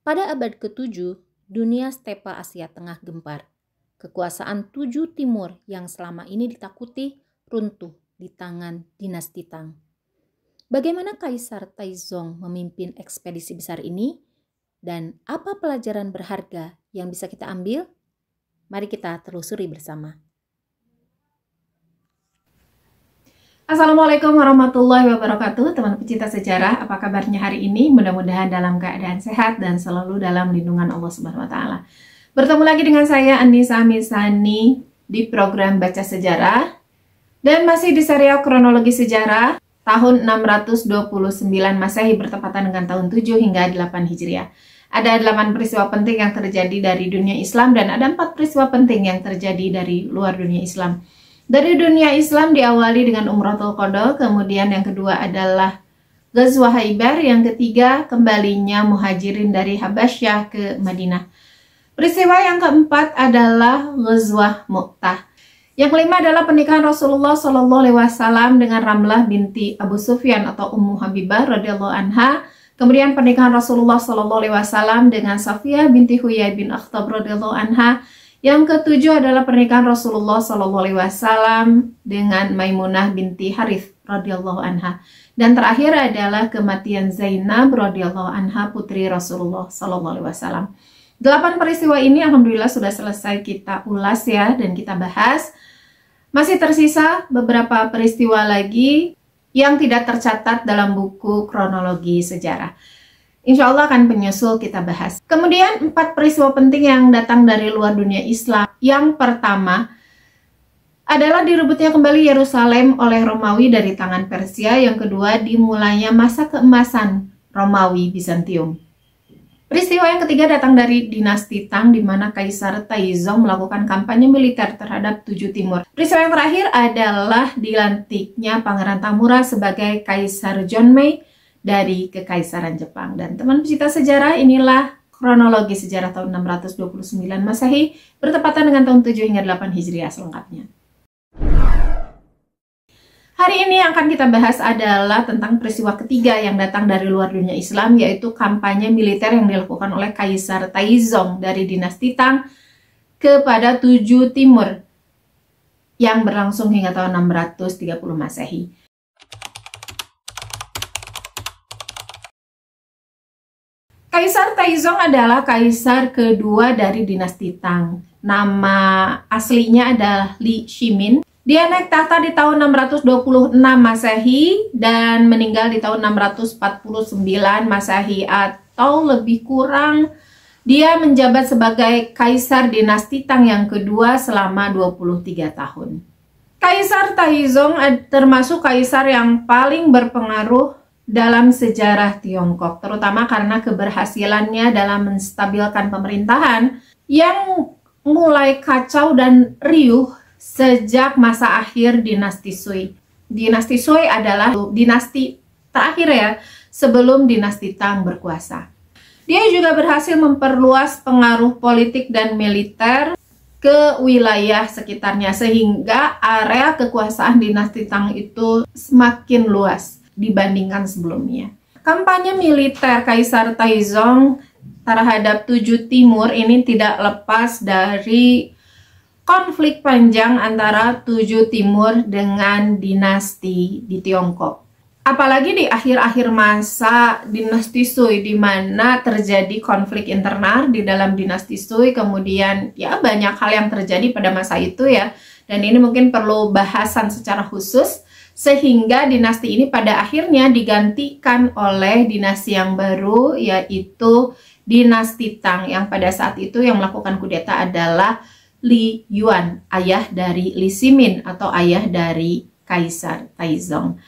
Pada abad ke-7, dunia stepa Asia Tengah gempar. Kekuasaan Tujuh Timur yang selama ini ditakuti runtuh di tangan dinasti Tang. Bagaimana Kaisar Taizong memimpin ekspedisi besar ini? Dan apa pelajaran berharga yang bisa kita ambil? Mari kita telusuri bersama. Assalamualaikum warahmatullahi wabarakatuh, teman pecinta sejarah. Apa kabarnya hari ini? Mudah-mudahan dalam keadaan sehat dan selalu dalam lindungan Allah Subhanahu wa Ta'ala. Bertemu lagi dengan saya Anissa Misani di program Baca Sejarah dan masih di serial kronologi sejarah tahun 629 Masehi bertepatan dengan tahun 7 hingga 8 Hijriah. Ada 8 peristiwa penting yang terjadi dari dunia Islam dan ada 4 peristiwa penting yang terjadi dari luar dunia Islam. Dari dunia Islam diawali dengan Umratul Qada, kemudian yang kedua adalah Ghazwah Khaibar, yang ketiga kembalinya Muhajirin dari Habasyah ke Madinah. Peristiwa yang keempat adalah Ghazwah Mu'tah. Yang kelima adalah pernikahan Rasulullah SAW dengan Ramlah binti Abu Sufyan atau Ummu Habibah radhiyallahu anha. Kemudian pernikahan Rasulullah SAW dengan Safiyah binti Huyai bin Akhtab radhiyallahu anha. Yang ketujuh adalah pernikahan Rasulullah SAW dengan Maimunah binti Harith radhiyallahu anha. Dan terakhir adalah kematian Zainab radhiyallahu anha putri Rasulullah SAW. 8 peristiwa ini alhamdulillah sudah selesai kita ulas ya dan kita bahas. Masih tersisa beberapa peristiwa lagi yang tidak tercatat dalam buku kronologi sejarah. Insya Allah akan menyusul kita bahas. Kemudian 4 peristiwa penting yang datang dari luar dunia Islam. Yang pertama adalah direbutnya kembali Yerusalem oleh Romawi dari tangan Persia. Yang kedua dimulainya masa keemasan Romawi Bizantium. Peristiwa yang ketiga datang dari dinasti Tang di mana Kaisar Taizong melakukan kampanye militer terhadap Tujuh Timur. Peristiwa yang terakhir adalah dilantiknya Pangeran Tamura sebagai Kaisar Jonmei dari Kekaisaran Jepang. Dan teman pecinta sejarah, inilah kronologi sejarah tahun 629 Masehi bertepatan dengan tahun 7 hingga 8 Hijriah selengkapnya. Hari ini yang akan kita bahas adalah tentang peristiwa ketiga yang datang dari luar dunia Islam, yaitu kampanye militer yang dilakukan oleh Kaisar Taizong dari dinasti Tang kepada Tujuh Timur yang berlangsung hingga tahun 630 Masehi. Kaisar Taizong adalah kaisar kedua dari dinasti Tang. Nama aslinya adalah Li Shimin. Dia naik tahta di tahun 626 Masehi dan meninggal di tahun 649 Masehi atau lebih kurang dia menjabat sebagai kaisar dinasti Tang yang kedua selama 23 tahun. Kaisar Taizong termasuk kaisar yang paling berpengaruh dalam sejarah Tiongkok, terutama karena keberhasilannya dalam menstabilkan pemerintahan yang mulai kacau dan riuh sejak masa akhir dinasti Sui. Dinasti Sui adalah dinasti terakhir ya, sebelum dinasti Tang berkuasa. Dia juga berhasil memperluas pengaruh politik dan militer ke wilayah sekitarnya, sehingga area kekuasaan dinasti Tang itu semakin luas dibandingkan sebelumnya. Kampanye militer Kaisar Taizong terhadap Tujuh Timur ini tidak lepas dari konflik panjang antara Tujuh Timur dengan dinasti di Tiongkok. Apalagi di akhir-akhir masa dinasti Sui, di mana terjadi konflik internal di dalam dinasti Sui, kemudian ya banyak hal yang terjadi pada masa itu ya, dan ini mungkin perlu bahasan secara khusus, sehingga dinasti ini pada akhirnya digantikan oleh dinasti yang baru, yaitu dinasti Tang, yang pada saat itu yang melakukan kudeta adalah Li Yuan, ayah dari Li Shimin atau ayah dari Kaisar Taizong.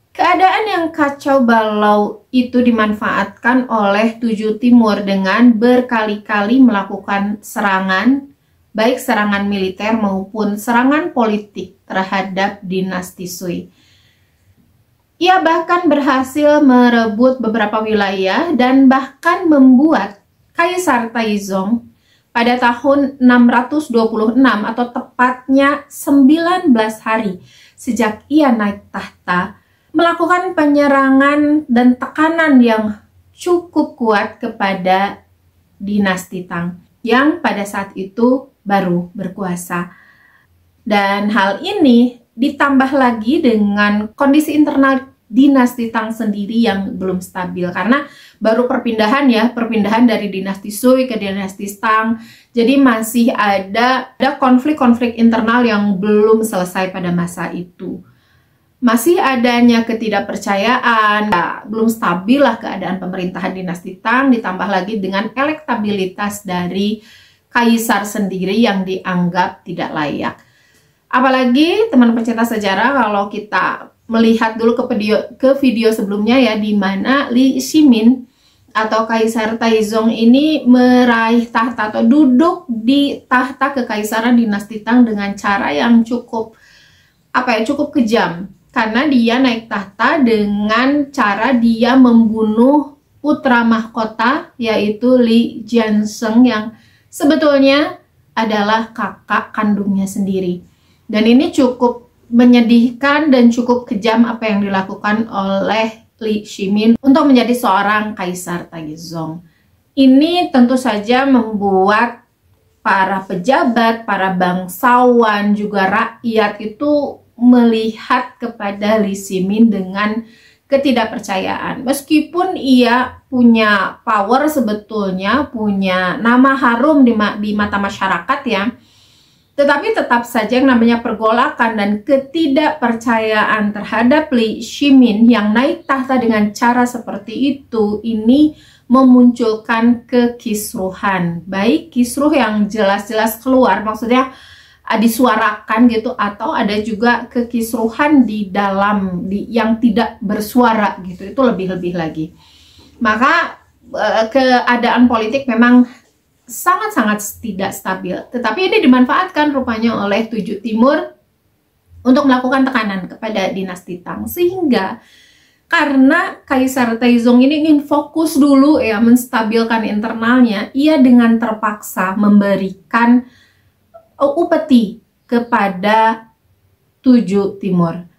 Keadaan yang kacau balau itu dimanfaatkan oleh Tujuh Timur dengan berkali-kali melakukan serangan, baik serangan militer maupun serangan politik terhadap dinasti Sui. Ia bahkan berhasil merebut beberapa wilayah dan bahkan membuat Kaisar Taizong pada tahun 626 atau tepatnya 19 hari sejak ia naik tahta melakukan penyerangan dan tekanan yang cukup kuat kepada dinasti Tang yang pada saat itu baru berkuasa. Dan hal ini ditambah lagi dengan kondisi internal dinasti Tang sendiri yang belum stabil, karena baru perpindahan dari dinasti Sui ke dinasti Tang. Jadi masih ada konflik-konflik internal yang belum selesai pada masa itu. Masih adanya ketidakpercayaan, belum stabil lah keadaan pemerintahan dinasti Tang, ditambah lagi dengan elektabilitas dari kaisar sendiri yang dianggap tidak layak. Apalagi teman pencinta sejarah, kalau kita melihat dulu ke video sebelumnya ya, di mana Li Shimin atau Kaisar Taizong ini meraih tahta atau duduk di tahta kekaisaran dinasti Tang dengan cara yang cukup kejam, karena dia naik tahta dengan cara dia membunuh putra mahkota yaitu Li Jiansheng yang sebetulnya adalah kakak kandungnya sendiri. Dan ini cukup menyedihkan dan cukup kejam apa yang dilakukan oleh Li Shimin untuk menjadi seorang Kaisar Taizong. Ini tentu saja membuat para pejabat, para bangsawan, juga rakyat itu melihat kepada Li Shimin dengan ketidakpercayaan. Meskipun ia punya power, sebetulnya punya nama harum di mata masyarakat ya, tetapi tetap saja yang namanya pergolakan dan ketidakpercayaan terhadap Li Shimin yang naik tahta dengan cara seperti itu, ini memunculkan kekisruhan. Baik kisruh yang jelas-jelas keluar, maksudnya disuarakan gitu, atau ada juga kekisruhan di dalam yang tidak bersuara gitu, itu lebih-lebih lagi. Maka keadaan politik memang sangat-sangat tidak stabil, tetapi ini dimanfaatkan rupanya oleh Tujuh Timur untuk melakukan tekanan kepada dinasti Tang, sehingga karena Kaisar Taizong ini ingin fokus dulu ya menstabilkan internalnya, ia dengan terpaksa memberikan upeti kepada Tujuh Timur.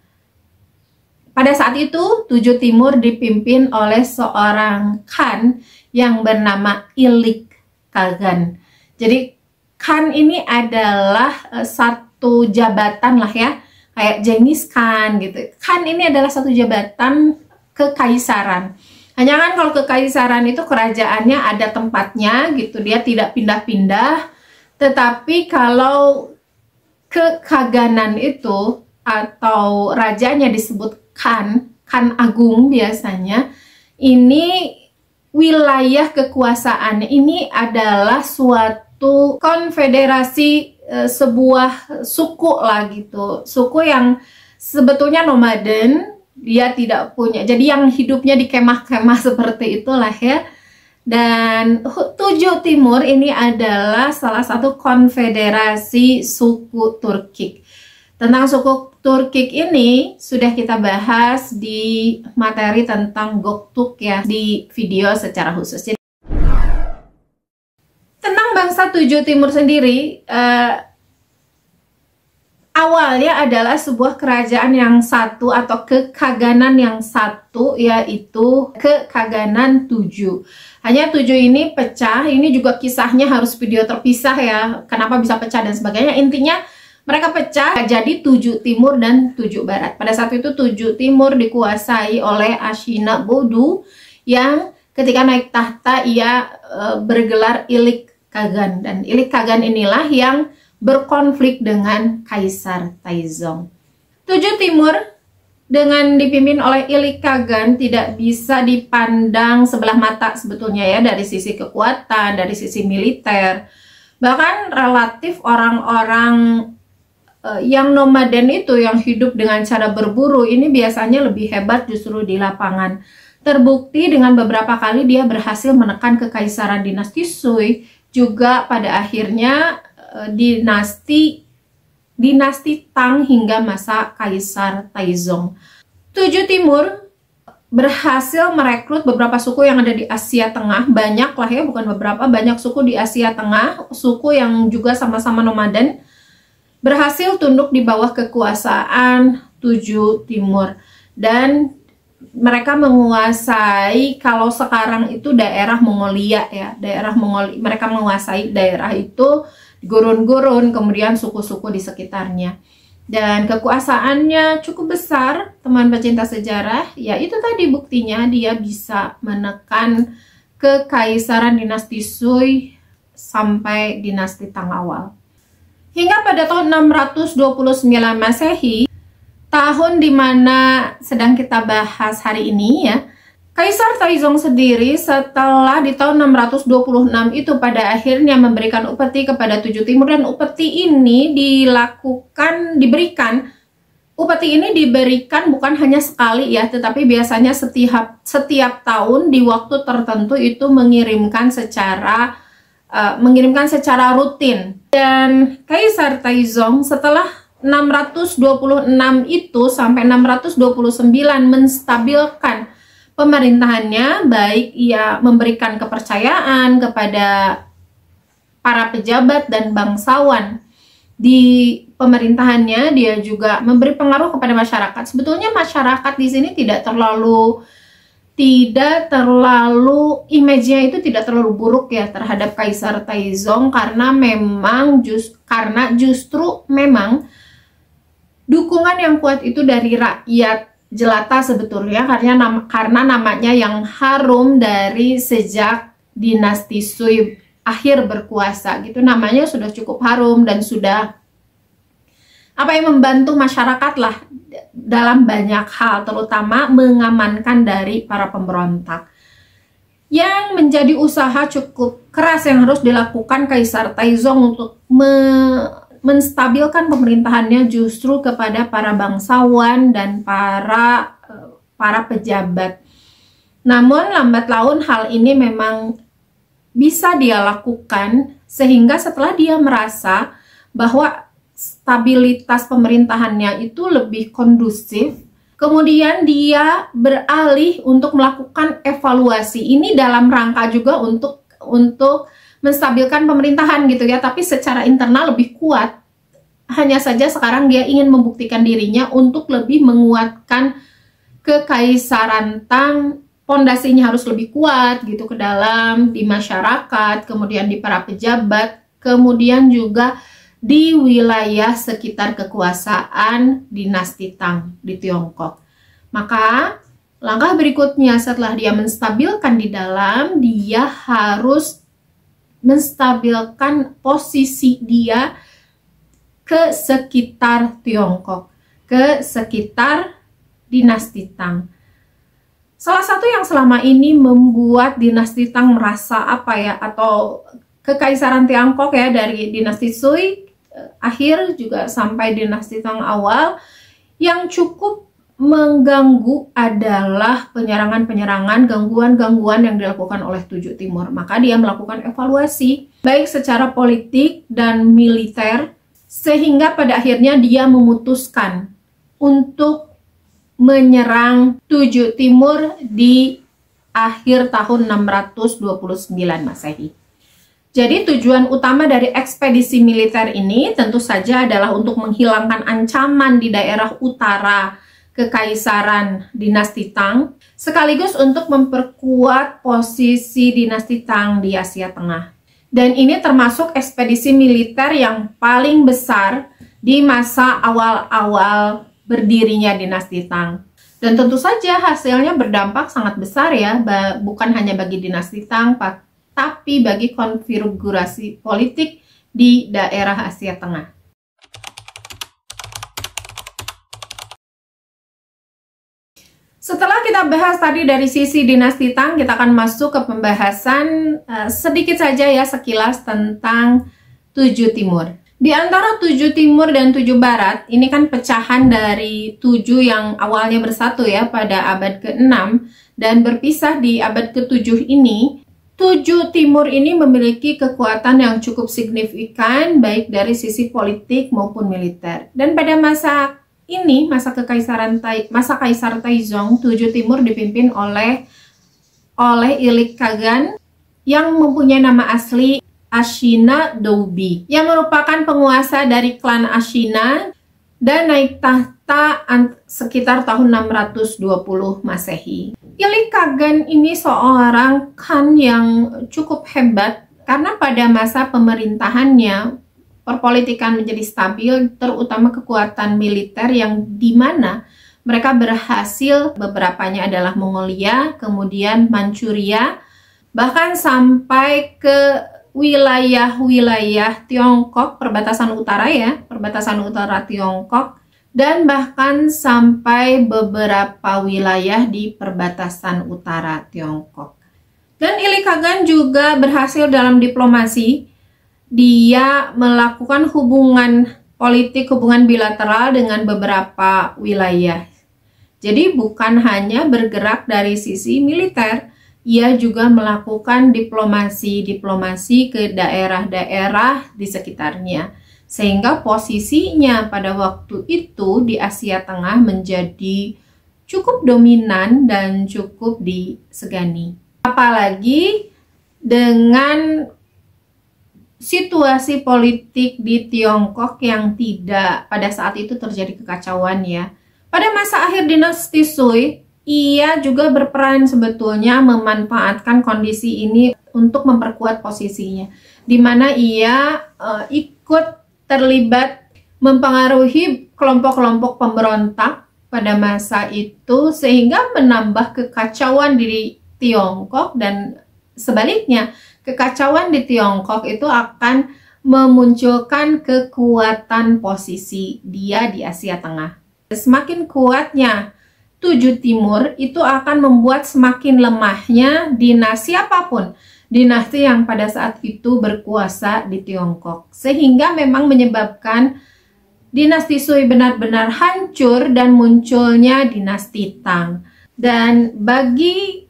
Pada saat itu Tujuh Timur dipimpin oleh seorang Khan yang bernama Ilik Kagan. Jadi Khan ini adalah satu jabatan lah ya, kayak Genghis Khan gitu. Khan ini adalah satu jabatan kekaisaran. Hanya kan kalau kekaisaran itu kerajaannya ada tempatnya gitu, dia tidak pindah-pindah. Tetapi kalau kekaganan itu atau rajanya disebut Khan, Khan Agung biasanya, ini wilayah kekuasaan ini adalah suatu konfederasi, sebuah suku lah gitu, suku yang sebetulnya nomaden, dia tidak punya, jadi yang hidupnya di kemah-kemah seperti itulah ya. Dan Tujuh Timur ini adalah salah satu konfederasi suku Turkik. Tentang suku Turkik ini sudah kita bahas di materi tentang Göktürk ya, di video secara khusus. Jadi, tentang bangsa Tujuh Timur sendiri, awalnya adalah sebuah kerajaan yang satu atau kekaganan yang satu, yaitu Kekaganan Tujuh. Hanya Tujuh ini pecah, ini juga kisahnya harus video terpisah ya, kenapa bisa pecah dan sebagainya. Intinya mereka pecah jadi Tujuh Timur dan Tujuh Barat. Pada saat itu Tujuh Timur dikuasai oleh Ashina Bodu yang ketika naik tahta ia bergelar Ilik Kagan. Dan Ilik Kagan inilah yang berkonflik dengan Kaisar Taizong. Tujuh Timur dengan dipimpin oleh Ilik Kagan tidak bisa dipandang sebelah mata sebetulnya ya, dari sisi kekuatan, dari sisi militer. Bahkan relatif orang-orang yang nomaden itu, yang hidup dengan cara berburu, ini biasanya lebih hebat justru di lapangan. Terbukti dengan beberapa kali dia berhasil menekan kekaisaran dinasti Sui, juga pada akhirnya dinasti Tang hingga masa Kaisar Taizong. Tujuh Timur berhasil merekrut beberapa suku yang ada di Asia Tengah, banyak lah ya, bukan beberapa, banyak suku di Asia Tengah, suku yang juga sama-sama nomaden, berhasil tunduk di bawah kekuasaan Tujuh Timur. Dan mereka menguasai, kalau sekarang itu daerah Mongolia ya, daerah Mongolia, mereka menguasai daerah itu, gurun-gurun, kemudian suku-suku di sekitarnya. Dan kekuasaannya cukup besar, teman pecinta sejarah. Ya itu tadi buktinya, dia bisa menekan kekaisaran dinasti Sui sampai dinasti Tang awal. Hingga pada tahun 629 Masehi, tahun dimana sedang kita bahas hari ini ya, Kaisar Taizong sendiri setelah di tahun 626 itu pada akhirnya memberikan upeti kepada Tujuh Timur, dan upeti ini upeti ini diberikan bukan hanya sekali ya, tetapi biasanya setiap tahun di waktu tertentu itu mengirimkan secara rutin. Dan Kaisar Taizong setelah 626 itu sampai 629 menstabilkan pemerintahannya, baik ia memberikan kepercayaan kepada para pejabat dan bangsawan di pemerintahannya, dia juga memberi pengaruh kepada masyarakat. Sebetulnya masyarakat di sini tidak terlalu image-nya itu tidak terlalu buruk ya terhadap Kaisar Taizong, karena justru memang dukungan yang kuat itu dari rakyat jelata sebetulnya, karena namanya yang harum dari sejak dinasti Sui akhir berkuasa gitu, namanya sudah cukup harum dan sudah membantu masyarakat lah dalam banyak hal, terutama mengamankan dari para pemberontak. Yang menjadi usaha cukup keras yang harus dilakukan Kaisar Taizong untuk menstabilkan pemerintahannya justru kepada para bangsawan dan para pejabat. Namun lambat laun hal ini memang bisa dia lakukan, sehingga setelah dia merasa bahwa stabilitas pemerintahannya itu lebih kondusif, kemudian dia beralih untuk melakukan evaluasi. Ini dalam rangka juga untuk menstabilkan pemerintahan gitu ya, tapi secara internal lebih kuat. Hanya saja sekarang dia ingin membuktikan dirinya untuk lebih menguatkan kekaisaran Tang. Pondasinya harus lebih kuat gitu ke dalam di masyarakat, kemudian di para pejabat, kemudian juga di wilayah sekitar kekuasaan dinasti Tang di Tiongkok. Maka langkah berikutnya setelah dia menstabilkan di dalam, dia harus menstabilkan posisi dia ke sekitar Tiongkok, ke sekitar dinasti Tang. Salah satu yang selama ini membuat dinasti Tang merasa atau kekaisaran Tiongkok ya, dari dinasti Sui akhir juga sampai dinasti Tang awal, yang cukup mengganggu adalah penyerangan-penyerangan, gangguan-gangguan yang dilakukan oleh Tujuh Timur. Maka dia melakukan evaluasi baik secara politik dan militer, sehingga pada akhirnya dia memutuskan untuk menyerang Tujuh Timur di akhir tahun 629 Masehi. Jadi tujuan utama dari ekspedisi militer ini tentu saja adalah untuk menghilangkan ancaman di daerah utara kekaisaran dinasti Tang, sekaligus untuk memperkuat posisi dinasti Tang di Asia Tengah. Dan ini termasuk ekspedisi militer yang paling besar di masa awal-awal berdirinya dinasti Tang. Dan tentu saja hasilnya berdampak sangat besar ya, bukan hanya bagi dinasti Tang, tapi bagi konfigurasi politik di daerah Asia Tengah. Setelah kita bahas tadi dari sisi dinasti Tang, kita akan masuk ke pembahasan sedikit saja ya, sekilas tentang Tujuh Timur. Di antara Tujuh Timur dan Tujuh Barat, ini kan pecahan dari tujuh yang awalnya bersatu ya pada abad ke-6 dan berpisah di abad ke-7 ini. Tujuh Timur ini memiliki kekuatan yang cukup signifikan baik dari sisi politik maupun militer. Dan pada masa ini, masa Kaisar Taizong, Tujuh Timur dipimpin oleh Ilik Kagan yang mempunyai nama asli Ashina Doubi, yang merupakan penguasa dari klan Ashina dan naik tahta sekitar tahun 620 Masehi. Ilik Kagan ini seorang khan yang cukup hebat karena pada masa pemerintahannya perpolitikan menjadi stabil, terutama kekuatan militer yang dimana mereka berhasil, beberapanya adalah Mongolia, kemudian Manchuria, bahkan sampai ke wilayah-wilayah Tiongkok, perbatasan utara ya, perbatasan utara Tiongkok, dan bahkan sampai beberapa wilayah di perbatasan utara Tiongkok. Dan Ilik Kagan juga berhasil dalam diplomasi. Dia melakukan hubungan politik, hubungan bilateral dengan beberapa wilayah. Jadi bukan hanya bergerak dari sisi militer, ia juga melakukan diplomasi ke daerah-daerah di sekitarnya. Sehingga posisinya pada waktu itu di Asia Tengah menjadi cukup dominan dan cukup disegani. Apalagi dengan situasi politik di Tiongkok yang tidak pada saat itu terjadi kekacauan ya. Pada masa akhir dinasti Sui, ia juga berperan sebetulnya memanfaatkan kondisi ini untuk memperkuat posisinya, di mana ia ikut terlibat mempengaruhi kelompok-kelompok pemberontak pada masa itu sehingga menambah kekacauan di Tiongkok, dan sebaliknya kekacauan di Tiongkok itu akan memunculkan kekuatan posisi dia di Asia Tengah. Semakin kuatnya Tujuh Timur itu akan membuat semakin lemahnya dinasti apapun, dinasti yang pada saat itu berkuasa di Tiongkok, sehingga memang menyebabkan dinasti Sui benar-benar hancur dan munculnya dinasti Tang. Dan bagi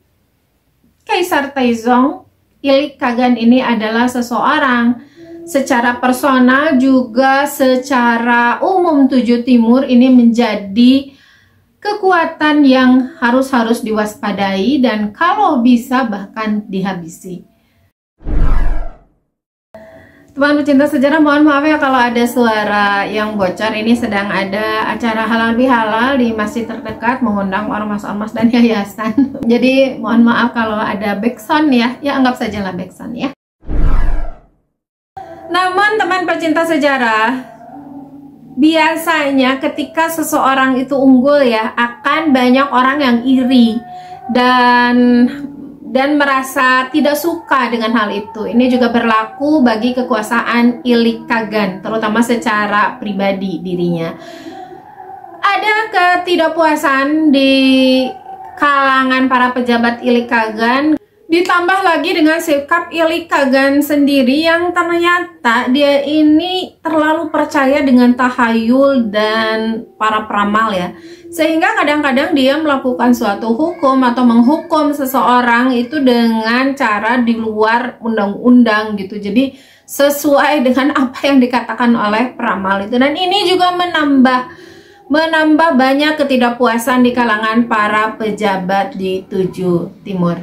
Kaisar Taizong, Ilik Kagan ini adalah seseorang secara personal juga secara umum Tujuh Timur ini menjadi kekuatan yang harus diwaspadai dan kalau bisa bahkan dihabisi. Teman pecinta sejarah, mohon maaf ya kalau ada suara yang bocor. Ini sedang ada acara halal bihalal di masjid terdekat mengundang ormas-ormas dan yayasan. Jadi mohon maaf kalau ada backsound ya anggap sajalah backsound ya. Namun teman pecinta sejarah, biasanya ketika seseorang itu unggul ya, akan banyak orang yang iri dan merasa tidak suka dengan hal itu. Ini juga berlaku bagi kekuasaan Ilik Kagan, terutama secara pribadi dirinya. Ada ketidakpuasan di kalangan para pejabat Ilik Kagan, ditambah lagi dengan sikap Ilik Kagan sendiri yang ternyata dia ini terlalu percaya dengan tahayul dan para peramal ya. Sehingga kadang-kadang dia melakukan suatu hukum atau menghukum seseorang itu dengan cara di luar undang-undang gitu. Jadi sesuai dengan apa yang dikatakan oleh peramal itu. Dan ini juga menambah banyak ketidakpuasan di kalangan para pejabat di Tujuh Timur.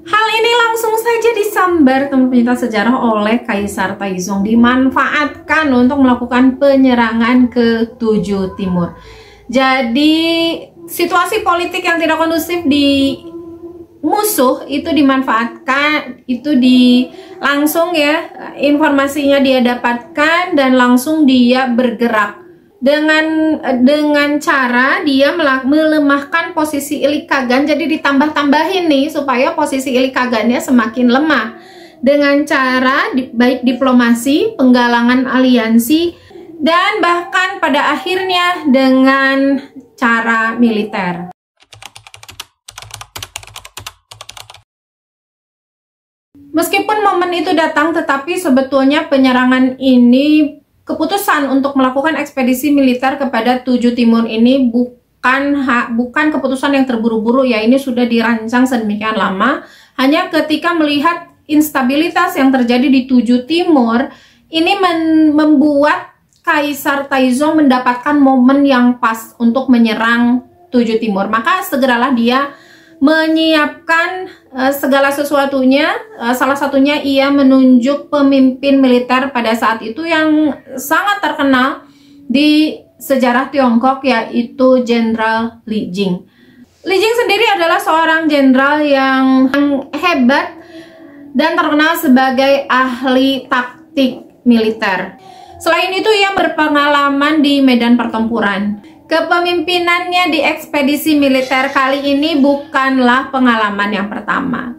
Hal ini langsung saja disambar teman pecinta sejarah oleh Kaisar Taizong, dimanfaatkan untuk melakukan penyerangan ke Tujuh Timur. Jadi situasi politik yang tidak kondusif di musuh itu dimanfaatkan, itu langsung ya informasinya dia dapatkan dan langsung dia bergerak dengan cara dia melemahkan posisi Ilik Kagan. Jadi ditambah-tambahin nih supaya posisi Ilik Kagannya semakin lemah dengan cara baik diplomasi, penggalangan aliansi, dan bahkan pada akhirnya dengan cara militer. Meskipun momen itu datang, tetapi sebetulnya penyerangan ini, keputusan untuk melakukan ekspedisi militer kepada Tujuh Timur ini bukan keputusan yang terburu-buru ya. Ini sudah dirancang sedemikian lama. Hanya ketika melihat instabilitas yang terjadi di Tujuh Timur, ini membuat Kaisar Taizong mendapatkan momen yang pas untuk menyerang Tujuh Timur. Maka segeralah dia menyiapkan segala sesuatunya. Salah satunya ia menunjuk pemimpin militer pada saat itu yang sangat terkenal di sejarah Tiongkok, yaitu Jenderal Li Jing. Li Jing sendiri adalah seorang jenderal yang hebat dan terkenal sebagai ahli taktik militer. Selain itu, ia berpengalaman di medan pertempuran. Kepemimpinannya di ekspedisi militer kali ini bukanlah pengalaman yang pertama.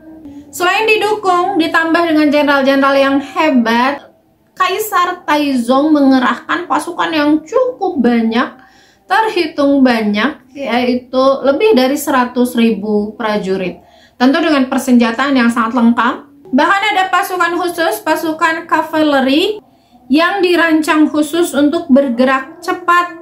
Selain didukung, ditambah dengan jenderal-jenderal yang hebat, Kaisar Taizong mengerahkan pasukan yang cukup banyak, terhitung banyak, yaitu lebih dari 100.000 prajurit. Tentu dengan persenjataan yang sangat lengkap. Bahkan ada pasukan khusus, pasukan kavaleri yang dirancang khusus untuk bergerak cepat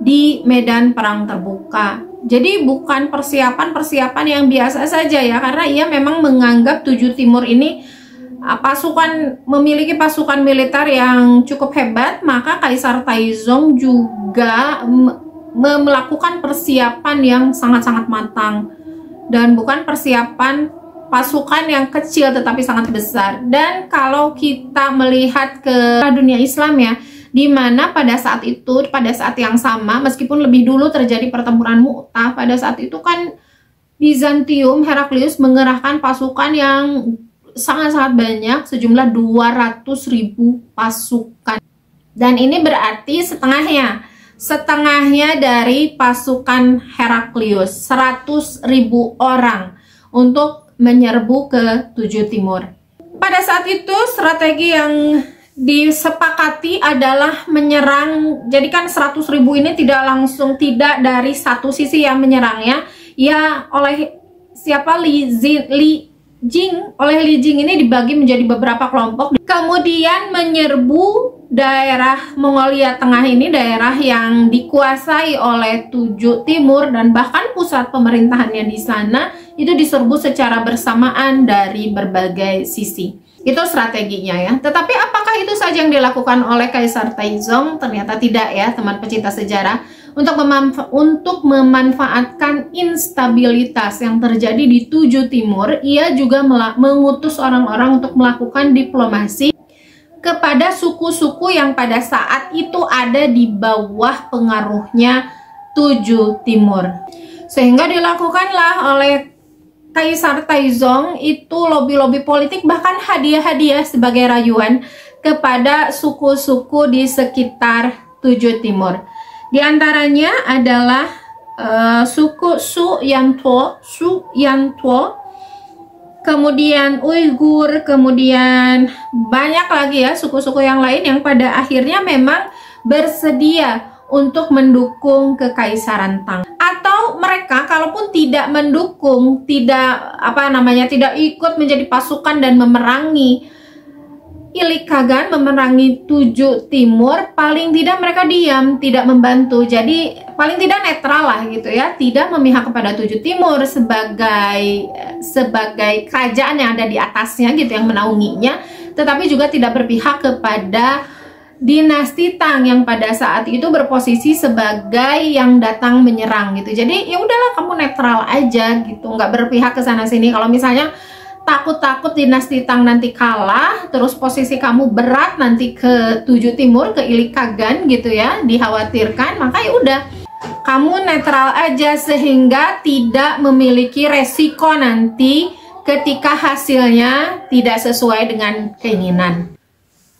di medan perang terbuka. Jadi bukan persiapan-persiapan yang biasa saja ya, karena ia memang menganggap Tujuh Timur ini memiliki pasukan militer yang cukup hebat, maka Kaisar Taizong juga melakukan persiapan yang sangat-sangat matang dan bukan persiapan pasukan yang kecil tetapi sangat besar. Dan kalau kita melihat ke dunia Islam ya, di mana pada saat yang sama, meskipun lebih dulu terjadi pertempuran Mu'tah, pada saat itu kan Bizantium, Heraklius mengerahkan pasukan yang sangat-sangat banyak, sejumlah 200.000 pasukan. Dan ini berarti setengahnya dari pasukan Heraklius, 100.000 orang untuk menyerbu ke Tujuh Timur. Pada saat itu strategi yang disepakati adalah menyerang. Jadi kan 100.000 ini tidak dari satu sisi yang menyerangnya, ya oleh Li Jing ini dibagi menjadi beberapa kelompok, kemudian menyerbu daerah Mongolia Tengah ini, daerah yang dikuasai oleh Tujuh Timur, dan bahkan pusat pemerintahannya di sana itu diserbu secara bersamaan dari berbagai sisi. Itu strateginya ya. Tetapi apakah itu saja yang dilakukan oleh Kaisar Taizong? Ternyata tidak ya, teman pecinta sejarah. Untuk memanfaatkan instabilitas yang terjadi di Tujuh Timur, ia juga mengutus orang-orang untuk melakukan diplomasi kepada suku-suku yang pada saat itu ada di bawah pengaruhnya Tujuh Timur. Sehingga dilakukanlah oleh Kaisar Taizong itu lobby-lobby politik, bahkan hadiah-hadiah sebagai rayuan kepada suku-suku di sekitar Tujuh Timur. Di antaranya adalah suku Su Yantuo, kemudian Uighur, kemudian banyak lagi ya suku-suku yang lain yang pada akhirnya memang bersedia untuk mendukung kekaisaran Tang. Atau mereka kalaupun tidak mendukung, tidak ikut menjadi pasukan dan memerangi Ilik Kagan, memerangi Tujuh Timur, paling tidak mereka diam, tidak membantu. Jadi paling tidak netral lah gitu ya, tidak memihak kepada Tujuh Timur sebagai kerajaan yang ada di atasnya gitu, yang menaunginya, tetapi juga tidak berpihak kepada dinasti Tang yang pada saat itu berposisi sebagai yang datang menyerang gitu. Jadi ya udahlah, kamu netral aja gitu, nggak berpihak ke sana sini. Kalau misalnya takut dinasti Tang nanti kalah, terus posisi kamu berat nanti ke Tujuh Timur, ke Ilik Kagan gitu ya, dikhawatirkan, maka ya udah kamu netral aja sehingga tidak memiliki resiko nanti ketika hasilnya tidak sesuai dengan keinginan.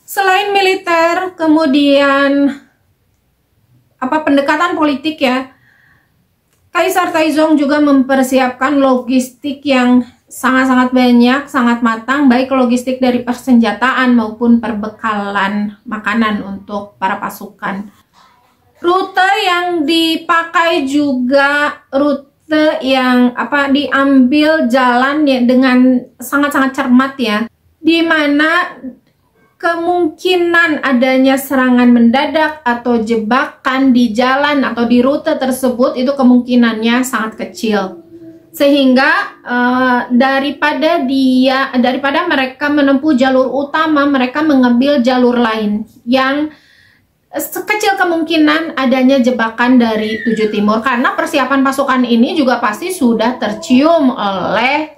Selain militer, kemudian pendekatan politik ya, Kaisar Taizong juga mempersiapkan logistik yang sangat-sangat banyak, sangat matang, baik logistik dari persenjataan maupun perbekalan makanan untuk para pasukan. Rute yang dipakai juga rute yang diambil jalan ya dengan sangat-sangat cermat ya, di mana kemungkinan adanya serangan mendadak atau jebakan di jalan atau di rute tersebut itu kemungkinannya sangat kecil. Sehingga daripada mereka menempuh jalur utama, mereka mengambil jalur lain yang kecil kemungkinan adanya jebakan dari Tujuh Timur, karena persiapan pasukan ini juga pasti sudah tercium oleh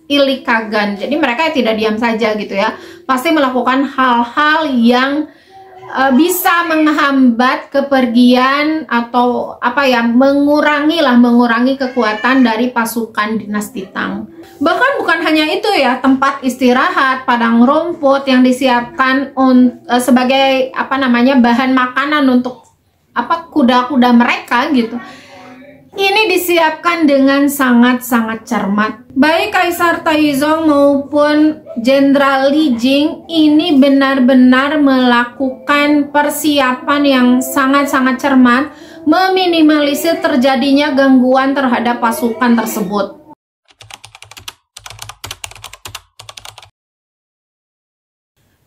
Ilik Kagan. Jadi mereka tidak diam saja gitu ya, pasti melakukan hal-hal yang bisa menghambat kepergian atau mengurangi kekuatan dari pasukan dinasti Tang. Bahkan bukan hanya itu ya, tempat istirahat, padang rumput yang disiapkan sebagai bahan makanan untuk kuda-kuda mereka gitu. Ini disiapkan dengan sangat-sangat cermat. Baik Kaisar Taizong maupun Jenderal Li Jing ini benar-benar melakukan persiapan yang sangat-sangat cermat, meminimalisir terjadinya gangguan terhadap pasukan tersebut.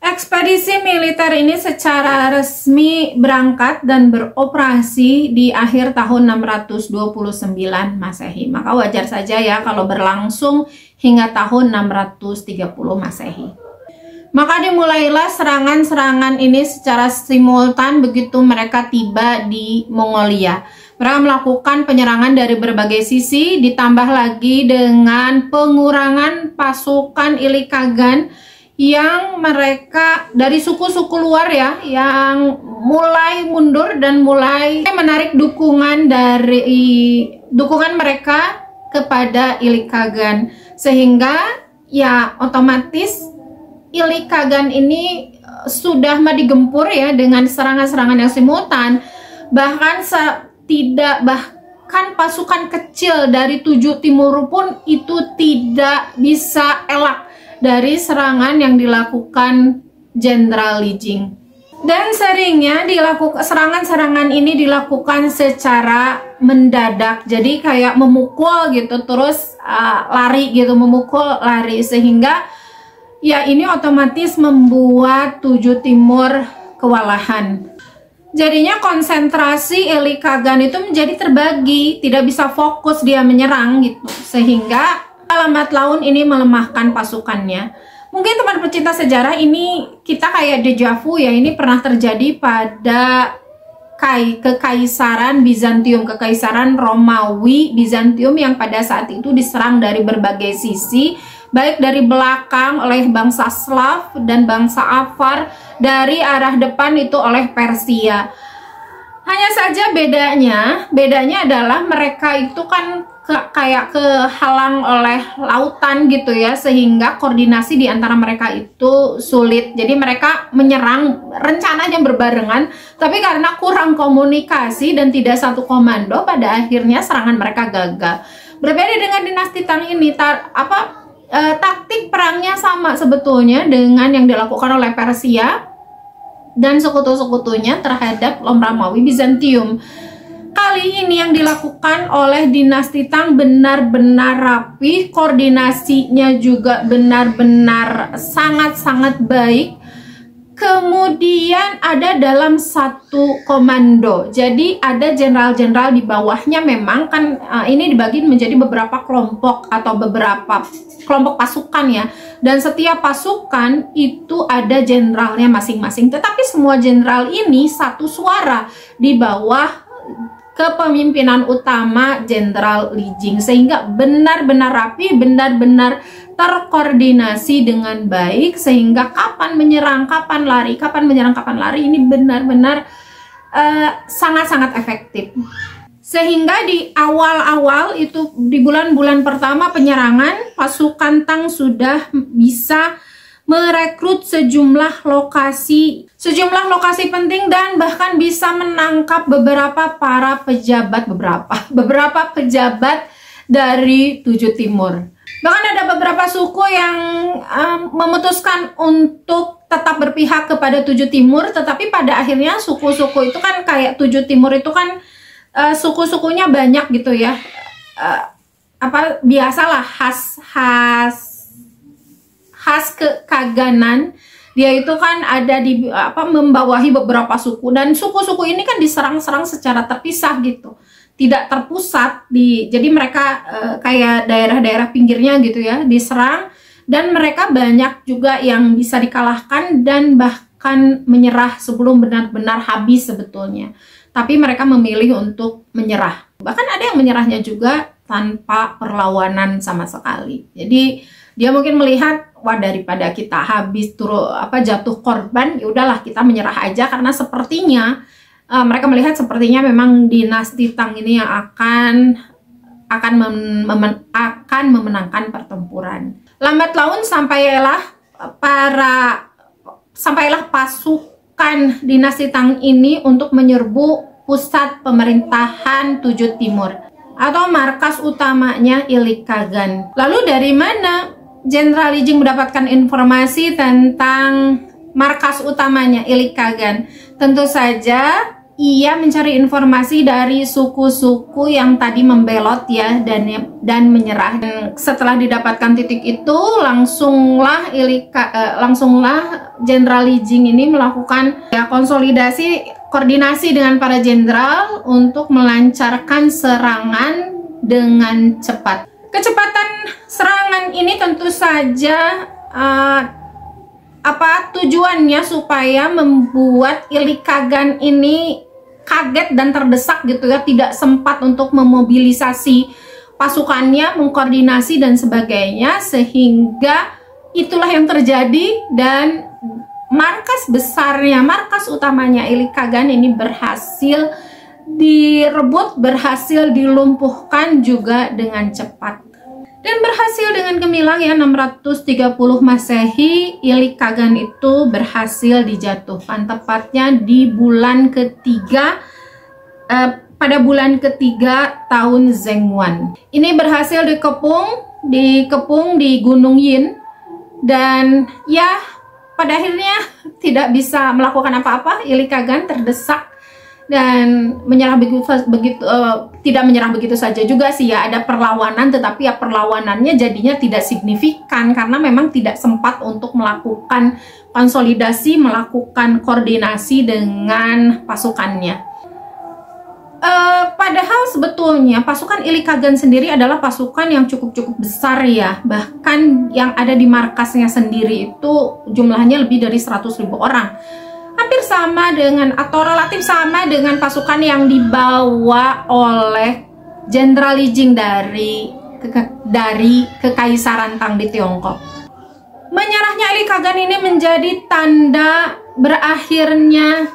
Ekspedisi militer ini secara resmi berangkat dan beroperasi di akhir tahun 629 Masehi. Maka wajar saja ya kalau berlangsung hingga tahun 630 Masehi. Maka dimulailah serangan-serangan ini secara simultan begitu mereka tiba di Mongolia. Mereka melakukan penyerangan dari berbagai sisi, ditambah lagi dengan pengurangan pasukan Ilikagan yang mereka dari suku-suku luar ya, yang mulai mundur dan mulai menarik dukungan mereka kepada Ilikagan, sehingga ya otomatis Ilikagan ini sudah digempur ya dengan serangan-serangan yang simultan. Bahkan pasukan kecil dari 7 timur pun itu tidak bisa elak dari serangan yang dilakukan Jenderal Li Jing. Dan seringnya serangan-serangan ini dilakukan secara mendadak, jadi kayak memukul gitu terus lari gitu, memukul lari, sehingga ya ini otomatis membuat 7 timur kewalahan. Jadinya konsentrasi Ilikagan itu menjadi terbagi, tidak bisa fokus dia menyerang gitu, sehingga Lambat laun ini melemahkan pasukannya. Mungkin teman pecinta sejarah ini kita kayak dejavu ya, ini pernah terjadi pada kekaisaran Bizantium, kekaisaran Romawi Bizantium yang pada saat itu diserang dari berbagai sisi, baik dari belakang oleh bangsa Slav dan bangsa Avar, dari arah depan itu oleh Persia. Hanya saja bedanya adalah mereka itu kan kayak kehalang oleh lautan gitu ya, sehingga koordinasi di antara mereka itu sulit. Jadi mereka menyerang rencananya berbarengan, tapi karena kurang komunikasi dan tidak satu komando, pada akhirnya serangan mereka gagal. Berbeda dengan dinasti Tang ini, taktik perangnya sama sebetulnya dengan yang dilakukan oleh Persia dan sekutu-sekutunya terhadap Romawi Bizantium. Kali ini yang dilakukan oleh dinasti Tang benar-benar rapi, koordinasinya juga benar-benar sangat-sangat baik. Kemudian ada dalam satu komando, jadi ada jenderal-jenderal di bawahnya. Memang kan ini dibagi menjadi beberapa kelompok atau beberapa kelompok pasukan ya, dan setiap pasukan itu ada jenderalnya masing-masing, tetapi semua jenderal ini satu suara di bawah kepemimpinan utama Jenderal Li Jing, sehingga benar-benar rapi, benar-benar terkoordinasi dengan baik, sehingga kapan menyerang, kapan lari, kapan menyerang, kapan lari, ini benar-benar sangat-sangat efektif. Sehingga di awal-awal itu, di bulan-bulan pertama penyerangan, pasukan Tang sudah bisa merekrut sejumlah lokasi penting dan bahkan bisa menangkap beberapa pejabat dari 7 timur. Bahkan ada beberapa suku yang memutuskan untuk tetap berpihak kepada 7 timur, tetapi pada akhirnya suku-suku itu kan kayak 7 timur itu kan suku-sukunya banyak gitu ya. Biasalah khas kekaganan, dia itu kan ada di membawahi beberapa suku, dan suku-suku ini kan diserang-serang secara terpisah gitu, tidak terpusat jadi mereka kayak daerah-daerah pinggirnya gitu ya diserang, dan mereka banyak juga yang bisa dikalahkan dan bahkan menyerah sebelum benar-benar habis sebetulnya, tapi mereka memilih untuk menyerah. Bahkan ada yang menyerahnya juga tanpa perlawanan sama sekali. Jadi dia mungkin melihat, wah daripada kita habis jatuh korban, ya udahlah kita menyerah aja, karena sepertinya mereka melihat sepertinya memang dinasti Tang ini yang akan memenangkan pertempuran. Lambat laun sampailah pasukan dinasti Tang ini untuk menyerbu pusat pemerintahan Tujuh Timur atau markas utamanya Ilik Kagan. Lalu dari mana Jenderal Li Jing mendapatkan informasi tentang markas utamanya Ilik Kagan? Tentu saja ia mencari informasi dari suku-suku yang tadi membelot ya dan menyerah. Dan setelah didapatkan titik itu, langsunglah Jenderal Li Jing ini melakukan koordinasi dengan para jenderal untuk melancarkan serangan dengan cepat. Kecepatan serangan ini tentu saja tujuannya supaya membuat Ilik Kagan ini kaget dan terdesak gitu ya, tidak sempat untuk memobilisasi pasukannya, mengkoordinasi dan sebagainya, sehingga itulah yang terjadi dan markas utamanya Ilik Kagan ini berhasil direbut, berhasil dilumpuhkan juga dengan cepat. Dan berhasil dengan gemilang ya, 630 Masehi Ilik Kagan itu berhasil dijatuhkan tepatnya di bulan ketiga pada bulan ketiga tahun Zhenguan. Ini berhasil dikepung di Gunung Yin, dan ya pada akhirnya tidak bisa melakukan apa-apa. Ilik Kagan terdesak dan menyerah tidak menyerah begitu saja juga sih ya, ada perlawanan, tetapi ya perlawanannya jadinya tidak signifikan karena memang tidak sempat untuk melakukan konsolidasi, melakukan koordinasi dengan pasukannya. Padahal sebetulnya pasukan Ilik Kagan sendiri adalah pasukan yang cukup besar ya, bahkan yang ada di markasnya sendiri itu jumlahnya lebih dari 100.000 orang. Hampir sama dengan atau relatif sama dengan pasukan yang dibawa oleh Jenderal Li Jing dari Kekaisaran Tang di Tiongkok. Menyerahnya Ilik Kagan ini menjadi tanda berakhirnya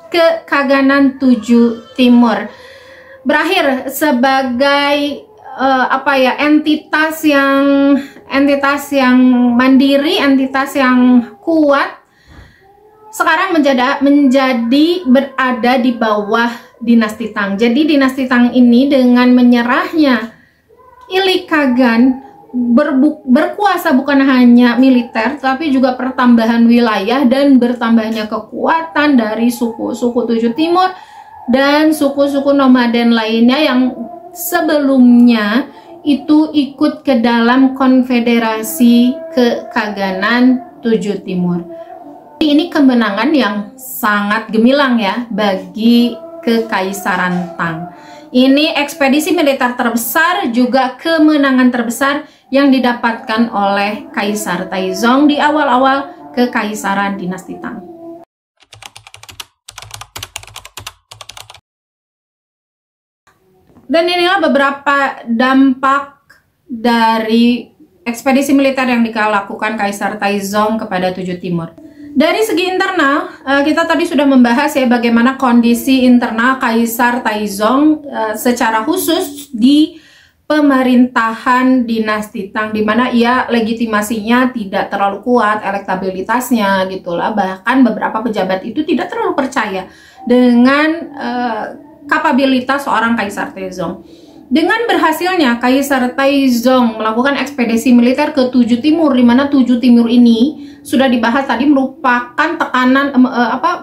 Kekaganan Tujuh Timur. Berakhir sebagai entitas yang mandiri, entitas yang kuat, sekarang menjadi berada di bawah dinasti Tang. Jadi dinasti Tang ini dengan menyerahnya Ilik Kagan berkuasa bukan hanya militer, tapi juga pertambahan wilayah dan bertambahnya kekuatan dari suku-suku Tujuh Timur dan suku-suku nomaden lainnya yang sebelumnya itu ikut ke dalam konfederasi Kekaganan Tujuh Timur. Ini kemenangan yang sangat gemilang ya bagi Kekaisaran Tang. Ini ekspedisi militer terbesar, juga kemenangan terbesar yang didapatkan oleh Kaisar Taizong di awal-awal Kekaisaran dinasti Tang. Dan inilah beberapa dampak dari ekspedisi militer yang dilakukan Kaisar Taizong kepada Tujuh Timur. Dari segi internal, kita tadi sudah membahas ya bagaimana kondisi internal Kaisar Taizong secara khusus di pemerintahan dinasti Tang, di mana ia legitimasinya tidak terlalu kuat, elektabilitasnya gitulah. Bahkan beberapa pejabat itu tidak terlalu percaya dengan kapabilitas seorang Kaisar Taizong. Dengan berhasilnya Kaisar Taizong melakukan ekspedisi militer ke Tujuh Timur, di mana Tujuh Timur ini sudah dibahas tadi merupakan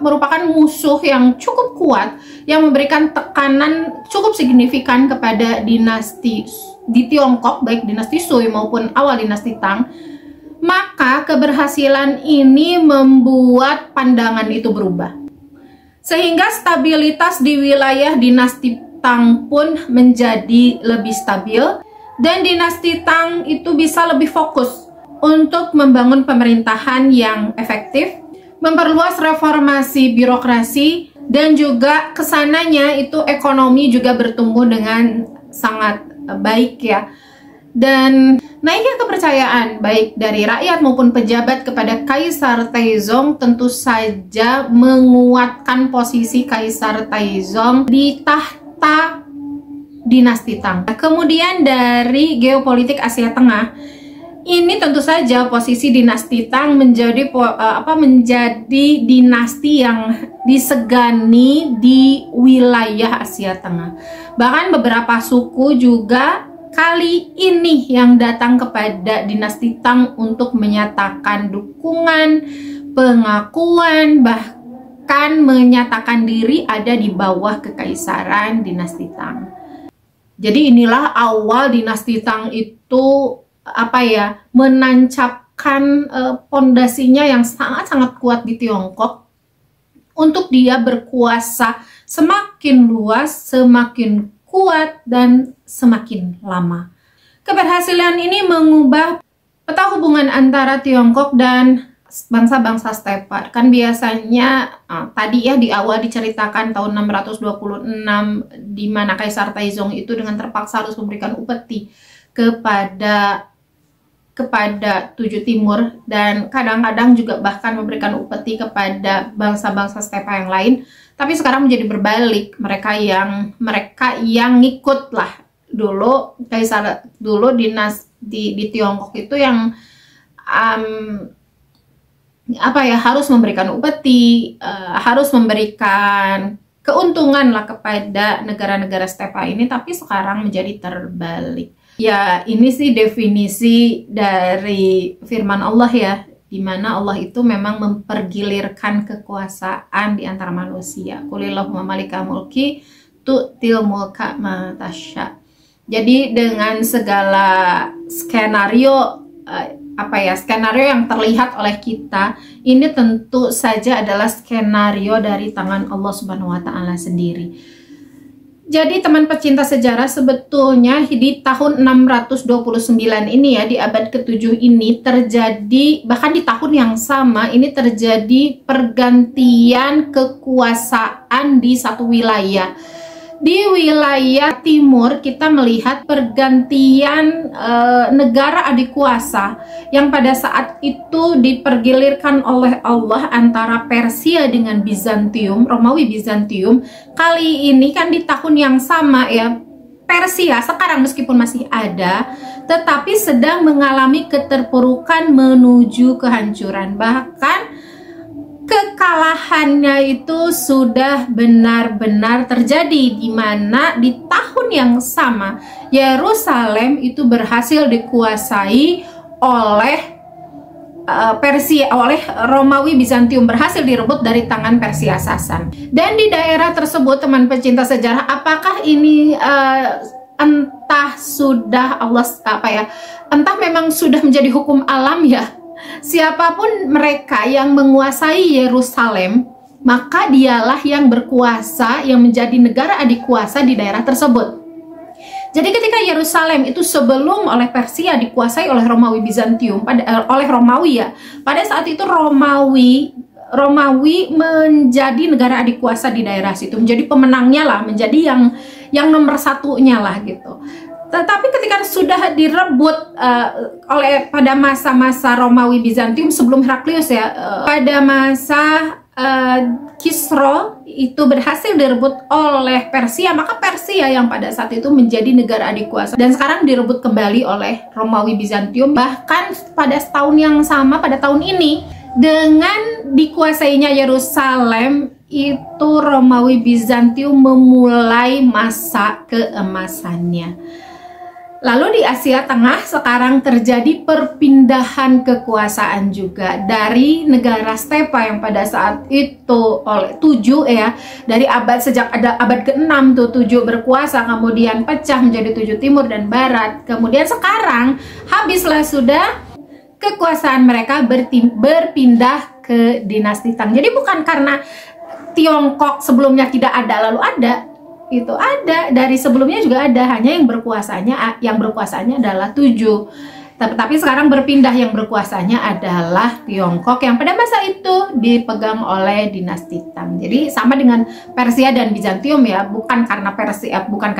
merupakan musuh yang cukup kuat, yang memberikan tekanan cukup signifikan kepada dinasti di Tiongkok, baik dinasti Sui maupun awal dinasti Tang. Maka keberhasilan ini membuat pandangan itu berubah, sehingga stabilitas di wilayah dinasti Tang pun menjadi lebih stabil, dan dinasti Tang itu bisa lebih fokus untuk membangun pemerintahan yang efektif, memperluas reformasi birokrasi, dan juga kesananya itu ekonomi juga bertumbuh dengan sangat baik ya. Dan naiknya kepercayaan baik dari rakyat maupun pejabat kepada Kaisar Taizong tentu saja menguatkan posisi Kaisar Taizong di tahta dinasti Tang. Kemudian dari geopolitik Asia Tengah, ini tentu saja posisi dinasti Tang menjadi dinasti yang disegani di wilayah Asia Tengah. Bahkan beberapa suku juga kali ini yang datang kepada dinasti Tang untuk menyatakan dukungan, pengakuan, bahkan menyatakan diri ada di bawah kekaisaran dinasti Tang. Jadi inilah awal dinasti Tang itu menancapkan pondasinya yang sangat-sangat kuat di Tiongkok untuk dia berkuasa semakin luas, semakin kuat, dan semakin lama. Keberhasilan ini mengubah peta hubungan antara Tiongkok dan bangsa-bangsa stepa. Kan biasanya tadi ya di awal diceritakan tahun 626 di mana Kaisar Taizong itu dengan terpaksa harus memberikan upeti kepada Tujuh Timur, dan kadang-kadang juga bahkan memberikan upeti kepada bangsa-bangsa stepa yang lain. Tapi sekarang menjadi berbalik, mereka yang ngikut lah dulu di Tiongkok itu yang harus memberikan upeti, harus memberikan keuntungan lah kepada negara-negara stepa ini, tapi sekarang menjadi terbalik. Ya, ini sih definisi dari firman Allah ya, di mana Allah itu memang mempergilirkan kekuasaan di antara manusia. Qulillahumma malikal mulki tu'til mulka man tasya. Jadi dengan segala skenario skenario yang terlihat oleh kita, ini tentu saja adalah skenario dari tangan Allah Subhanahu wa Ta'ala sendiri. Jadi teman pecinta sejarah, sebetulnya di tahun 629 ini ya, di abad ke-7 ini terjadi, bahkan di tahun yang sama ini terjadi pergantian kekuasaan di satu wilayah. Di wilayah timur kita melihat pergantian negara adik kuasa yang pada saat itu dipergilirkan oleh Allah antara Persia dengan Bizantium, Romawi Bizantium. Kali ini kan di tahun yang sama ya, Persia sekarang meskipun masih ada, tetapi sedang mengalami keterpurukan menuju kehancuran. Bahkan kekalahannya itu sudah benar-benar terjadi, di mana di tahun yang sama Yerusalem itu berhasil dikuasai oleh Persia, oleh Romawi Bizantium, berhasil direbut dari tangan Persia Sasan. Dan di daerah tersebut, teman pecinta sejarah, apakah ini entah sudah entah memang sudah menjadi hukum alam ya, siapapun mereka yang menguasai Yerusalem, maka dialah yang berkuasa, yang menjadi negara adik kuasa di daerah tersebut. Jadi ketika Yerusalem itu sebelum oleh Persia dikuasai oleh Romawi Bizantium, oleh Romawi ya, pada saat itu Romawi menjadi negara adik kuasa di daerah situ, menjadi pemenangnya lah, menjadi yang nomor satunya lah gitu. Tetapi ketika sudah direbut pada masa-masa Romawi Bizantium sebelum Heraklius ya, pada masa Kisro itu berhasil direbut oleh Persia, maka Persia yang pada saat itu menjadi negara adik kuasa dan sekarang direbut kembali oleh Romawi Bizantium. Bahkan pada tahun yang sama, pada tahun ini, dengan dikuasainya Yerusalem, itu Romawi Bizantium memulai masa keemasannya. Lalu di Asia Tengah sekarang terjadi perpindahan kekuasaan juga dari negara stepa yang pada saat itu oleh Tujuh ya, dari sejak ada abad ke-6 Tujuh berkuasa, kemudian pecah menjadi Tujuh Timur dan Barat. Kemudian sekarang habislah sudah kekuasaan mereka berpindah ke dinasti Tang. Jadi bukan karena Tiongkok sebelumnya tidak ada lalu ada, itu ada, dari sebelumnya juga ada, hanya yang berkuasanya adalah Tujuh. Tapi sekarang berpindah, yang berkuasanya adalah Tiongkok yang pada masa itu dipegang oleh dinasti Tang. Jadi sama dengan Persia dan Bizantium ya, bukan karena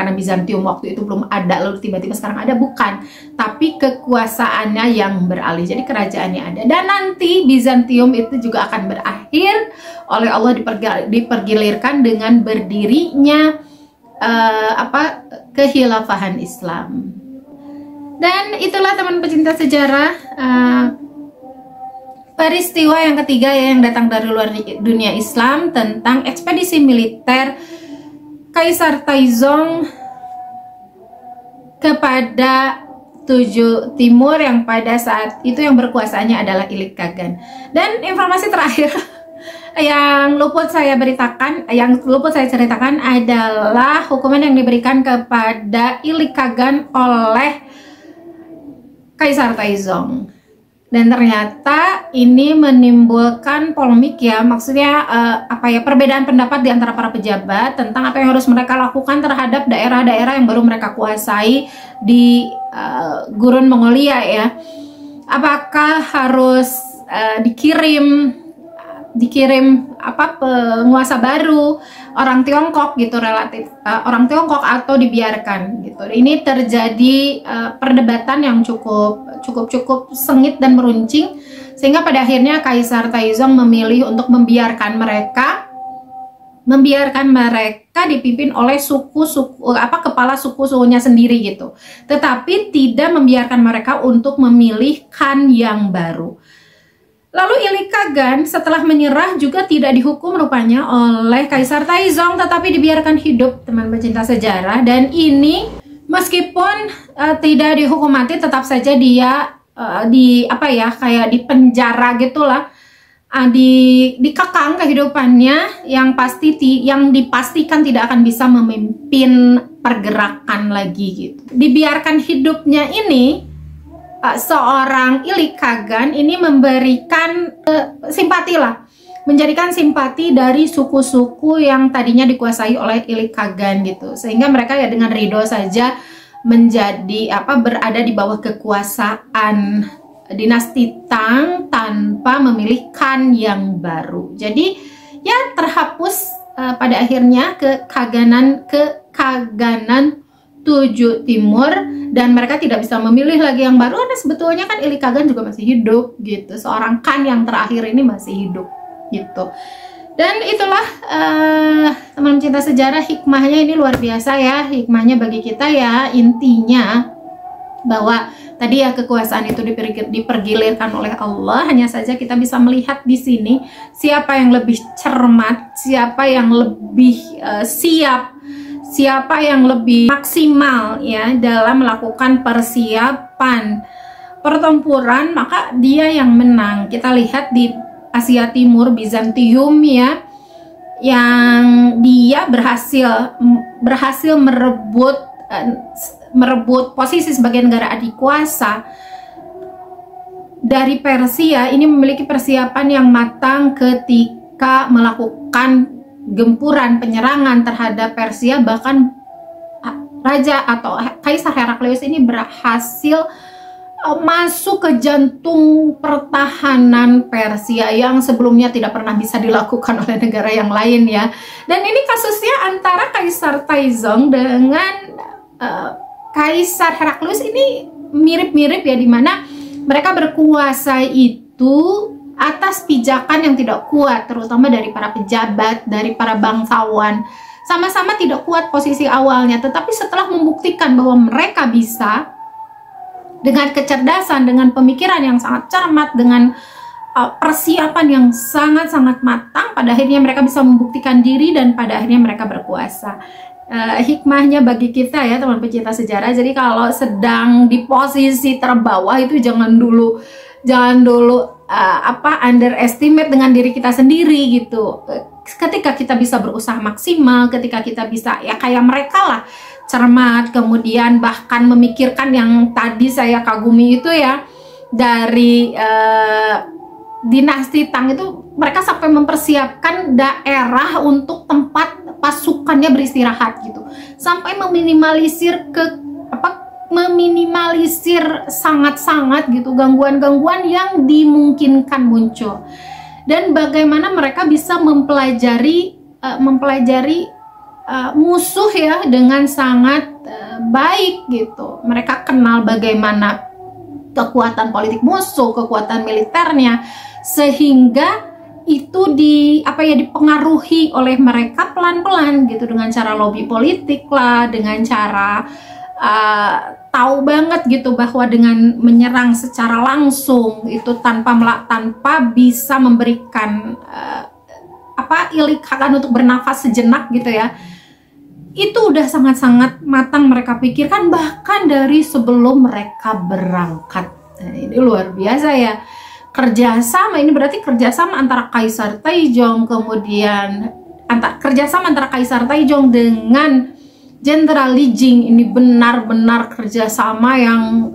Bizantium waktu itu belum ada lalu tiba-tiba sekarang ada, bukan. Tapi kekuasaannya yang beralih. Jadi kerajaannya ada. Dan nanti Bizantium itu juga akan berakhir oleh Allah, dipergilirkan dengan berdirinya kekhilafahan Islam. Dan itulah teman pecinta sejarah, peristiwa yang ketiga ya, yang datang dari luar dunia Islam, tentang ekspedisi militer Kaisar Taizong kepada Timur yang pada saat itu yang berkuasanya adalah Ilik Kagan. Dan informasi terakhir yang luput saya ceritakan adalah hukuman yang diberikan kepada Ilik Kagan oleh Kaisar Taizong. Dan ternyata ini menimbulkan polemik ya, maksudnya perbedaan pendapat di antara para pejabat tentang apa yang harus mereka lakukan terhadap daerah-daerah yang baru mereka kuasai di Gurun Mongolia ya. Apakah harus dikirim penguasa baru orang Tiongkok gitu, orang Tiongkok, atau dibiarkan gitu. Ini terjadi perdebatan yang cukup sengit dan meruncing, sehingga pada akhirnya Kaisar Taizong memilih untuk membiarkan mereka dipimpin oleh kepala sukunya sendiri gitu. Tetapi tidak membiarkan mereka untuk memilih khan yang baru. Lalu Ilik Kagan setelah menyerah juga tidak dihukum rupanya oleh Kaisar Taizong, tetapi dibiarkan hidup, teman pecinta sejarah. Dan ini meskipun tidak dihukum mati, tetap saja dia kayak di penjara gitulah, dikekang kehidupannya yang dipastikan tidak akan bisa memimpin pergerakan lagi gitu. Dibiarkan hidupnya ini, seorang Ilik Kagan ini memberikan menjadikan simpati dari suku-suku yang tadinya dikuasai oleh Ilik Kagan gitu, sehingga mereka ya dengan ridho saja berada di bawah kekuasaan dinasti Tang tanpa memilih khan yang baru. Jadi ya terhapus pada akhirnya kekaganan Timur, dan mereka tidak bisa memilih lagi yang baru. Karena sebetulnya kan Ilik Kagan juga masih hidup gitu, seorang khan yang terakhir ini masih hidup gitu. Dan itulah teman cinta sejarah, hikmahnya ini luar biasa ya, hikmahnya bagi kita ya, intinya bahwa tadi ya kekuasaan itu dipergilirkan oleh Allah. Hanya saja kita bisa melihat di sini siapa yang lebih cermat, siapa yang lebih siap, siapa yang lebih maksimal ya dalam melakukan persiapan pertempuran, maka dia yang menang. Kita lihat di Asia Timur, Bizantium ya, yang dia berhasil merebut posisi sebagai negara adikuasa dari Persia. Ini memiliki persiapan yang matang ketika melakukan gempuran penyerangan terhadap Persia. Bahkan Raja atau Kaisar Heraklius ini berhasil masuk ke jantung pertahanan Persia yang sebelumnya tidak pernah bisa dilakukan oleh negara yang lain ya. Dan ini kasusnya antara Kaisar Taizong dengan Kaisar Heraklius ini mirip-mirip ya, dimana mereka berkuasa itu atas pijakan yang tidak kuat, terutama dari para pejabat, dari para bangsawan. Sama-sama tidak kuat posisi awalnya, tetapi setelah membuktikan bahwa mereka bisa dengan kecerdasan, dengan pemikiran yang sangat cermat, dengan persiapan yang sangat-sangat matang, pada akhirnya mereka bisa membuktikan diri dan pada akhirnya mereka berkuasa. Hikmahnya bagi kita ya teman pecinta sejarah, jadi kalau sedang di posisi terbawah itu jangan dulu underestimate dengan diri kita sendiri gitu. Ketika kita bisa berusaha maksimal, ketika kita bisa ya kayak mereka lah, cermat, kemudian bahkan memikirkan yang tadi saya kagumi itu ya, dari dinasti Tang itu mereka sampai mempersiapkan daerah untuk tempat pasukannya beristirahat gitu, sampai meminimalisir meminimalisir sangat-sangat gitu gangguan-gangguan yang dimungkinkan muncul, dan bagaimana mereka bisa mempelajari musuh ya dengan sangat baik gitu. Mereka kenal bagaimana kekuatan politik musuh, kekuatan militernya, sehingga itu dipengaruhi oleh mereka pelan-pelan gitu, dengan cara lobby politik lah, dengan cara tahu banget gitu bahwa dengan menyerang secara langsung itu tanpa bisa memberikan ilikatan untuk bernafas sejenak gitu ya, itu udah sangat-sangat matang mereka pikirkan bahkan dari sebelum mereka berangkat. Nah, ini luar biasa ya, kerjasama ini berarti kerjasama antara Kaisar Taejong, kemudian kerjasama antara Kaisar Taejong dengan Jenderal Li Jing ini benar-benar kerjasama yang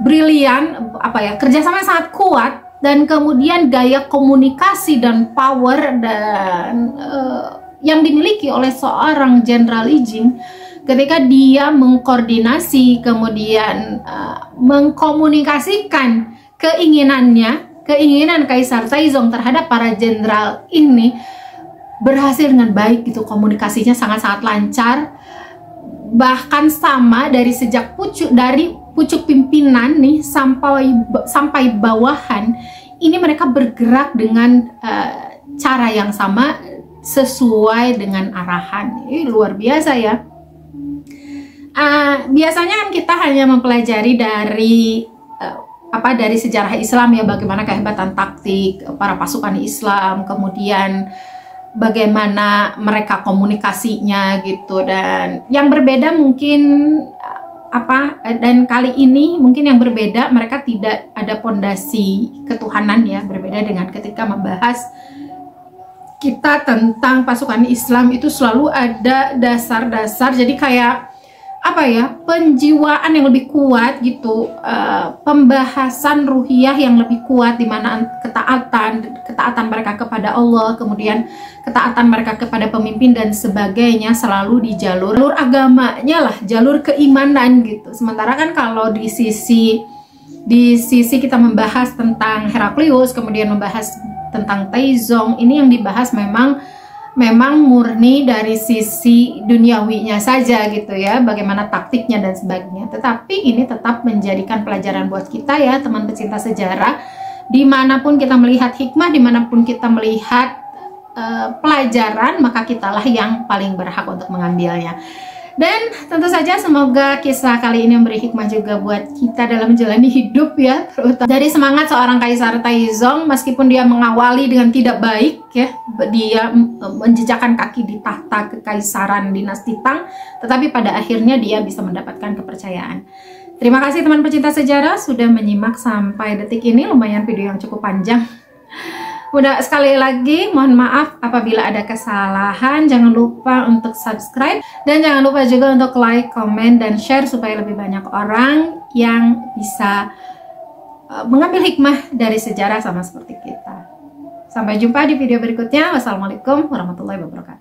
brilian, kerjasama yang sangat kuat, dan kemudian gaya komunikasi dan power dan yang dimiliki oleh seorang Jenderal Li Jing ketika dia mengkoordinasi, kemudian mengkomunikasikan keinginan Kaisar Taejong terhadap para jenderal ini berhasil dengan baik gitu. Komunikasinya sangat-sangat lancar, bahkan sama dari sejak pucuk pimpinan nih sampai bawahan ini mereka bergerak dengan cara yang sama sesuai dengan arahan. Ini luar biasa ya. Biasanya kan kita hanya mempelajari dari sejarah Islam ya, bagaimana kehebatan taktik para pasukan Islam, kemudian bagaimana mereka komunikasinya gitu, dan yang berbeda mungkin dan kali ini mungkin yang berbeda, mereka tidak ada pondasi ketuhanan ya, berbeda dengan ketika membahas kita tentang pasukan Islam itu selalu ada dasar-dasar, jadi kayak penjiwaan yang lebih kuat gitu, pembahasan ruhiyah yang lebih kuat, di mana ketaatan mereka kepada Allah, kemudian ketaatan mereka kepada pemimpin dan sebagainya selalu di jalur agamanya lah, jalur keimanan gitu. Sementara kan kalau di sisi kita membahas tentang Heraklius, kemudian membahas tentang Taejong, ini yang dibahas memang murni dari sisi duniawinya saja gitu ya, bagaimana taktiknya dan sebagainya. Tetapi ini tetap menjadikan pelajaran buat kita ya, teman pecinta sejarah, dimanapun kita melihat hikmah, dimanapun kita melihat pelajaran, maka kitalah yang paling berhak untuk mengambilnya. Dan tentu saja semoga kisah kali ini memberi hikmah juga buat kita dalam menjalani hidup ya, terutama dari semangat seorang Kaisar Taejong, meskipun dia mengawali dengan tidak baik ya, dia menjejakkan kaki di tahta kekaisaran dinasti Tang, tetapi pada akhirnya dia bisa mendapatkan kepercayaan. Terima kasih teman pecinta sejarah sudah menyimak sampai detik ini, lumayan video yang cukup panjang. Udah, sekali lagi mohon maaf apabila ada kesalahan. Jangan lupa untuk subscribe dan jangan lupa juga untuk like, komen, dan share supaya lebih banyak orang yang bisa mengambil hikmah dari sejarah sama seperti kita. Sampai jumpa di video berikutnya. Wassalamualaikum warahmatullahi wabarakatuh.